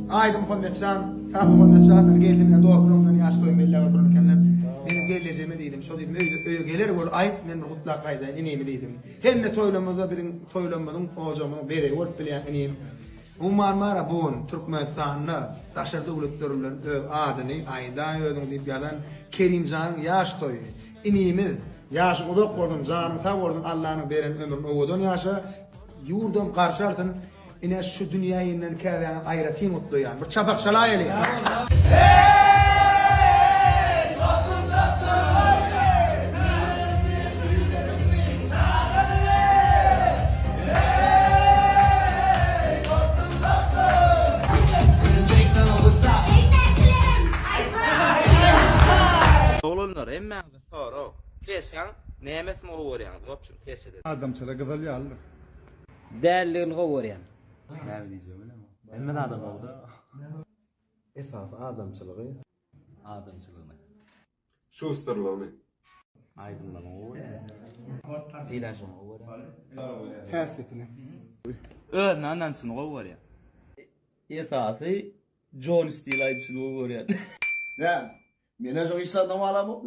Aydı Muhammedcan, ta Muhammedcan geldim ne doğrumdan yaşlıyım illa oturun kendim. Benim geleceğime dedim, şu dedim öyle gelir bol ayt men mutlak kayda ineyim dedim. Hem de toylamada birin toylamadın hocamın beri olup bilen ineyim. Umar mara bun Türkmenistan'da taşırdı ulutlarımla adını ayda ödün deyip yadan Kerimcan yaş toyu. İneyimiz yaş uzak koydum canım ta vurdum Allah'ın veren ömrünü oğudun yaşa yurdum karşılartın. İne şu dünyayından kâven ayratin mutlu yani. Bir çapak şalayeli yani. Oğlunlar emme sonra keşken nemet mi olur yani? Option keşke dedi. Adam sana kadar ya Allah. Değerliğini kovuyor. Ne diyeceğim öyle mi? Emme de adam oldu. Esas adamçılığı. Adamçılığını. Schusterlığını. Aydınlan o ya. Fidaşın o ya. Hasretini. Nandansın o var ya. Esası John Steele aydısını o ya. Ne? Mene çok insan da mı alamam?